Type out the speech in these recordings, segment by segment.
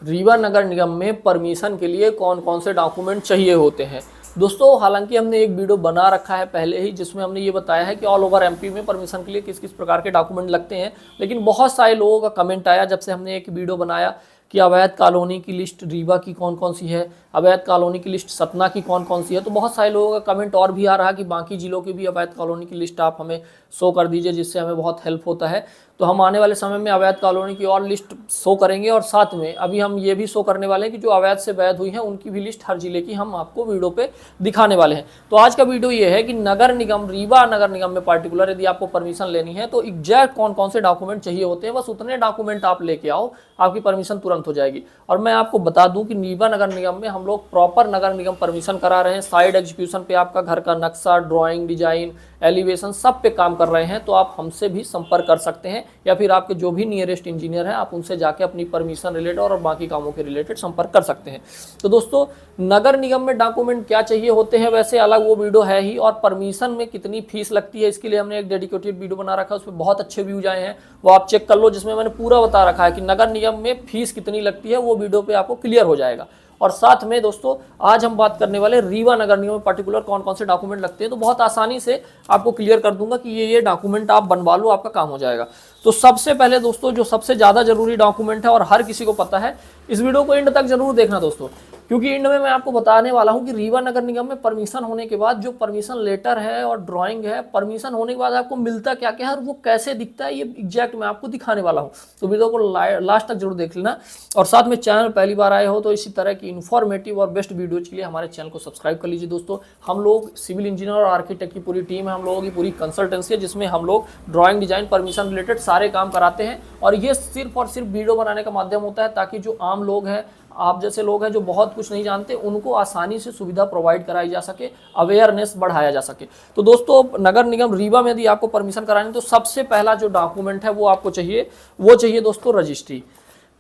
रीवा नगर निगम में परमिशन के लिए कौन कौन से डॉक्यूमेंट चाहिए होते हैं। दोस्तों हालांकि हमने एक वीडियो बना रखा है पहले ही, जिसमें हमने ये बताया है कि ऑल ओवर एमपी में परमिशन के लिए किस किस प्रकार के डॉक्यूमेंट लगते हैं। लेकिन बहुत सारे लोगों का कमेंट आया जब से हमने एक वीडियो बनाया कि अवैध कॉलोनी की लिस्ट रीवा की कौन कौन सी है, अवैध कॉलोनी की लिस्ट सतना की कौन कौन सी है। तो बहुत सारे लोगों का कमेंट और भी आ रहा है कि बाकी जिलों की भी अवैध कॉलोनी की लिस्ट आप हमें शो कर दीजिए, जिससे हमें बहुत हेल्प होता है। तो हम आने वाले समय में अवैध कॉलोनी की और लिस्ट शो करेंगे, और साथ में अभी हम ये भी शो करने वाले हैं कि जो अवैध से वैध हुई हैं उनकी भी लिस्ट हर जिले की हम आपको वीडियो पे दिखाने वाले हैं। तो आज का वीडियो ये है कि नगर निगम, रीवा नगर निगम में पार्टिकुलर यदि आपको परमिशन लेनी है तो एग्जैक्ट कौन कौन से डॉक्यूमेंट चाहिए होते हैं, बस उतने डॉक्यूमेंट आप लेके आओ, आपकी परमिशन तुरंत हो जाएगी। और मैं आपको बता दूं कि रीवा नगर निगम में हम लोग प्रॉपर नगर निगम परमिशन करा रहे हैं। साइड एग्जीक्यूशन पे आपका घर का नक्शा, ड्राइंग, डिजाइन, एलिवेशन सब पे काम कर रहे हैं। तो आप हमसे भी संपर्क कर सकते हैं, या फिर आपके जो भी नियरेस्ट इंजीनियर हैं आप उनसे जाके अपनी परमिशन रिलेटेड और बाकी कामों के रिलेटेड संपर्क कर सकते हैं। तो दोस्तों नगर निगम में डॉक्यूमेंट क्या चाहिए होते हैं वैसे अलग वो वीडियो है ही, और परमिशन में कितनी फीस लगती है इसके लिए हमने एक डेडिकेटेड वीडियो बना रखा है, उसमें बहुत अच्छे व्यूज आए हैं, वो आप चेक कर लो, जिसमें मैंने पूरा बता रखा है कि नगर निगम में फीस कितनी लगती है, वो वीडियो पे आपको क्लियर हो जाएगा। और साथ में दोस्तों आज हम बात करने वाले रीवा नगर निगम में पर्टिकुलर कौन कौन से डॉक्यूमेंट लगते हैं, तो बहुत आसानी से आपको क्लियर कर दूंगा कि ये डॉक्यूमेंट आप बनवा लो, आपका काम हो जाएगा। तो सबसे पहले दोस्तों जो सबसे ज़्यादा जरूरी डॉक्यूमेंट है और हर किसी को पता है, इस वीडियो को एंड तक जरूर देखना दोस्तों, क्योंकि एंड में मैं आपको बताने वाला हूं कि रीवा नगर निगम में परमिशन होने के बाद जो परमिशन लेटर है और ड्राइंग है, परमिशन होने के बाद आपको मिलता क्या क्या है और वो कैसे दिखता है, ये एग्जैक्ट मैं आपको दिखाने वाला हूं। तो वीडियो को लास्ट तक जरूर देख लेना, और साथ में चैनल पहली बार आए हो तो इसी तरह की इन्फॉर्मेटिव और बेस्ट वीडियोज के लिए हमारे चैनल को सब्सक्राइब कर लीजिए। दोस्तों हम लोग सिविल इंजीनियर और आर्किटेक्ट की पूरी टीम है, हम लोगों की पूरी कंसल्टेंसी है, जिसमें हम लोग ड्राइंग, डिजाइन, परमिशन रिलेटेड सारे काम कराते हैं। और ये सिर्फ और सिर्फ वीडियो बनाने का माध्यम होता है ताकि जो आम लोग हैं, आप जैसे लोग हैं जो बहुत कुछ नहीं जानते, उनको आसानी से सुविधा प्रोवाइड कराई जा सके, अवेयरनेस बढ़ाया जा सके। तो दोस्तों नगर निगम रीवा में यदि आपको परमिशन करानी तो सबसे पहला जो डॉक्यूमेंट है वो आपको चाहिए, वो चाहिए दोस्तों रजिस्ट्री।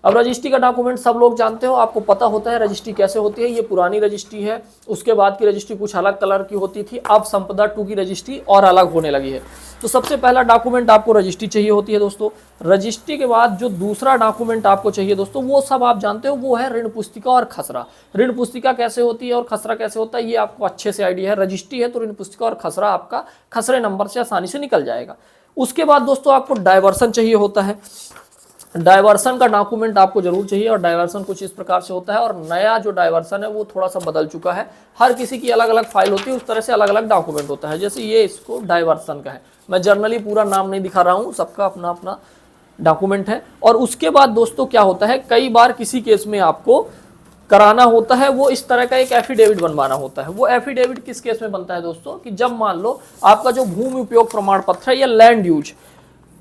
अब रजिस्ट्री का डॉक्यूमेंट सब लोग जानते हो, आपको पता होता है रजिस्ट्री कैसे होती है। ये पुरानी रजिस्ट्री है, उसके बाद की रजिस्ट्री कुछ अलग कलर की होती थी, अब संपदा 2 की रजिस्ट्री और अलग होने लगी है। तो सबसे पहला डॉक्यूमेंट आपको रजिस्ट्री चाहिए होती है दोस्तों। रजिस्ट्री के बाद जो दूसरा डॉक्यूमेंट आपको चाहिए दोस्तों, वो सब आप जानते हो, वो है ऋण पुस्तिका और खसरा। ऋण पुस्तिका कैसे होती है और खसरा कैसे होता है ये आपको अच्छे से आइडिया है। रजिस्ट्री है तो ऋण पुस्तिका और खसरा आपका खसरे नंबर से आसानी से निकल जाएगा। उसके बाद दोस्तों आपको डायवर्सन चाहिए होता है। डायवर्सन का डॉक्यूमेंट आपको जरूर चाहिए, और डायवर्सन कुछ इस प्रकार से होता है, और नया जो डायवर्सन है वो थोड़ा सा बदल चुका है। हर किसी की अलग अलग फाइल होती है, उस तरह से अलग अलग डॉक्यूमेंट होता है। जैसे ये इसको डायवर्सन का है, मैं जर्नली पूरा नाम नहीं दिखा रहा हूँ, सबका अपना अपना डॉक्यूमेंट है। और उसके बाद दोस्तों क्या होता है, कई बार किसी केस में आपको कराना होता है वो इस तरह का एक एफिडेविट बनवाना होता है। वो एफिडेविट किस केस में बनता है दोस्तों, कि जब मान लो आपका जो भूमि उपयोग प्रमाण पत्र है या लैंड यूज,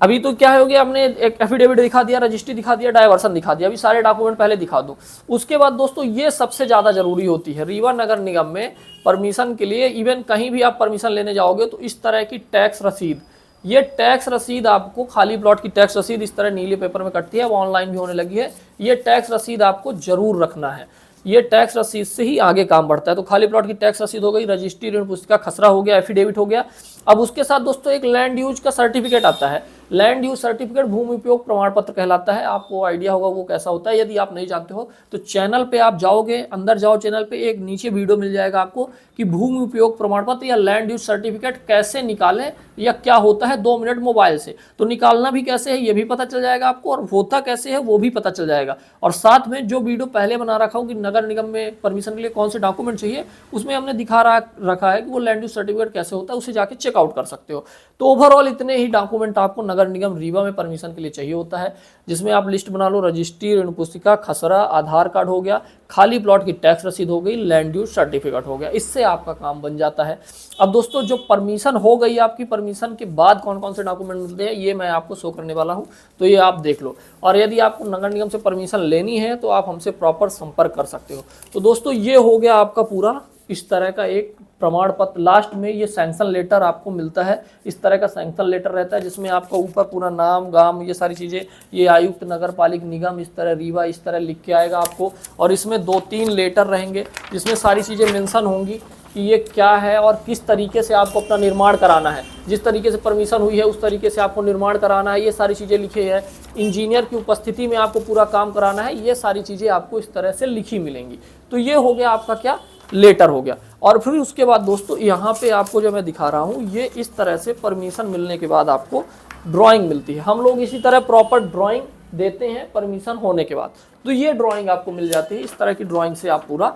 अभी तो क्या हो गया, हमने एक एफिडेविट दिखा दिया, रजिस्ट्री दिखा दिया, डायवर्सन दिखा दिया, अभी सारे डॉक्यूमेंट पहले दिखा दूं। उसके बाद दोस्तों ये सबसे ज्यादा जरूरी होती है रीवा नगर निगम में परमिशन के लिए। इवन कहीं भी आप परमिशन लेने जाओगे तो इस तरह की टैक्स रसीद, ये टैक्स रसीद आपको, खाली प्लॉट की टैक्स रसीद इस तरह नीले पेपर में कटती है, वो ऑनलाइन भी होने लगी है। ये टैक्स रसीद आपको जरूर रखना है, ये टैक्स रसीद से ही आगे काम बढ़ता है। तो खाली प्लॉट की टैक्स रसीद हो गई, रजिस्ट्री, ऋण पुस्तिका, खसरा हो गया, एफिडेविट हो गया। अब उसके साथ दोस्तों एक लैंड यूज का सर्टिफिकेट आता है। लैंड यूज सर्टिफिकेट भूमि उपयोग प्रमाण पत्र कहलाता है, आपको आइडिया होगा वो कैसा होता है। यदि आप नहीं जानते हो तो चैनल पे आप जाओगे, अंदर जाओ चैनल पे, एक नीचे वीडियो मिल जाएगा आपको कि भूमि उपयोग प्रमाण पत्र या लैंड यूज सर्टिफिकेट कैसे निकालें या क्या होता है, 2 मिनट मोबाइल से। तो निकालना भी कैसे है ये भी पता चल जाएगा आपको, और होता कैसे है वो भी पता चल जाएगा। और साथ में जो वीडियो पहले बना रखा हूँ कि नगर निगम में परमिशन के लिए कौन से डॉक्यूमेंट चाहिए, उसमें हमने दिखा रखा है कि वो लैंड यूज सर्टिफिकेट कैसे होता है, उसे जाके चेकआउट कर सकते हो। तो ओवरऑल इतने ही डॉक्यूमेंट आपको नगर निगम रीवा में परमिशन के लिए चाहिए होता है, जिसमें आप लिस्ट बना लो, रजिस्ट्री, ऋण पुस्तिका, खसरा, आधार कार्ड हो गया, खाली प्लॉट की टैक्स रसीद हो गई, लैंड यूज सर्टिफिकेट हो गया, इससे आपका काम बन जाता है। अब दोस्तों जो परमिशन हो गई आपकी, परमिशन के बाद कौन कौन से डॉक्यूमेंट मिलते हैं ये मैं आपको शो करने वाला हूं, तो ये आप देख लो। और यदि आपको नगर निगम से परमिशन लेनी है तो आप हमसे प्रॉपर संपर्क कर सकते हो। तो दोस्तों ये हो गया आपका पूरा इस तरह का एक प्रमाण पत्र। लास्ट में ये सैंक्शन लेटर आपको मिलता है, इस तरह का सैंक्शन लेटर रहता है, जिसमें आपका ऊपर पूरा नाम, गांव, ये सारी चीज़ें, ये आयुक्त नगर पालिक निगम इस तरह रीवा इस तरह लिख के आएगा आपको। और इसमें 2-3 लेटर रहेंगे जिसमें सारी चीज़ें मेंशन होंगी कि ये क्या है और किस तरीके से आपको अपना निर्माण कराना है। जिस तरीके से परमिशन हुई है उस तरीके से आपको निर्माण कराना है, ये सारी चीज़ें लिखी है। इंजीनियर की उपस्थिति में आपको पूरा काम कराना है, ये सारी चीज़ें आपको इस तरह से लिखी मिलेंगी। तो ये हो गया आपका क्या, लेटर हो गया। और फिर उसके बाद दोस्तों यहाँ पे आपको जो मैं दिखा रहा हूँ, ये इस तरह से परमिशन मिलने के बाद आपको ड्राइंग मिलती है। हम लोग इसी तरह प्रॉपर ड्राइंग देते हैं परमिशन होने के बाद। तो ये ड्राइंग आपको मिल जाती है। इस तरह की ड्राइंग से आप पूरा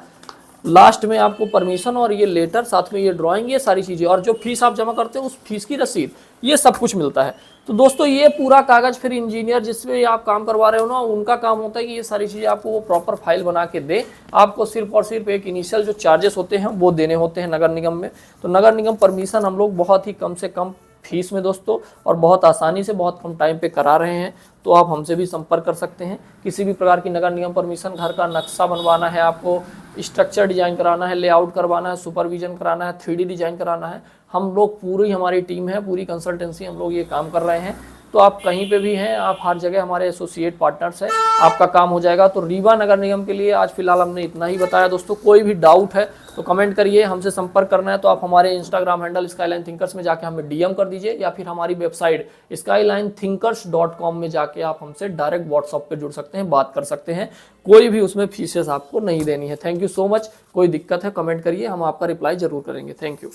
लास्ट में आपको परमिशन और ये लेटर, साथ में ये ड्राइंग, ये सारी चीज़ें, और जो फीस आप जमा करते हैं उस फीस की रसीद, ये सब कुछ मिलता है। तो दोस्तों ये पूरा कागज़ फिर इंजीनियर जिसमें आप काम करवा रहे हो ना, उनका काम होता है कि ये सारी चीज़ें आपको वो प्रॉपर फाइल बना के दे। आपको सिर्फ और सिर्फ एक इनिशियल जो चार्जेस होते हैं वो देने होते हैं नगर निगम में। तो नगर निगम परमिशन हम लोग बहुत ही कम से कम फीस में दोस्तों और बहुत आसानी से बहुत कम टाइम पे करा रहे हैं। तो आप हमसे भी संपर्क कर सकते हैं। किसी भी प्रकार की नगर निगम परमिशन, घर का नक्शा बनवाना है आपको, स्ट्रक्चर डिजाइन कराना है, लेआउट करवाना है, सुपरविजन कराना है, 3D डिजाइन कराना है, हम लोग पूरी हमारी टीम है, पूरी कंसल्टेंसी हम लोग ये काम कर रहे हैं। तो आप कहीं पे भी हैं, आप हर जगह हमारे एसोसिएट पार्टनर्स हैं, आपका काम हो जाएगा। तो रीवा नगर निगम के लिए आज फिलहाल हमने इतना ही बताया दोस्तों। कोई भी डाउट है तो कमेंट करिए, हमसे संपर्क करना है तो आप हमारे इंस्टाग्राम हैंडल स्काईलाइन थिंकर्स में जाके हमें डीएम कर दीजिए, या फिर हमारी वेबसाइट skylinethinkers.com में जाके आप हमसे डायरेक्ट व्हाट्सएप पे जुड़ सकते हैं, बात कर सकते हैं। कोई भी उसमें फीसेस आपको नहीं देनी है। Thank you so much. कोई दिक्कत है कमेंट करिए, हम आपका रिप्लाई जरूर करेंगे। Thank you.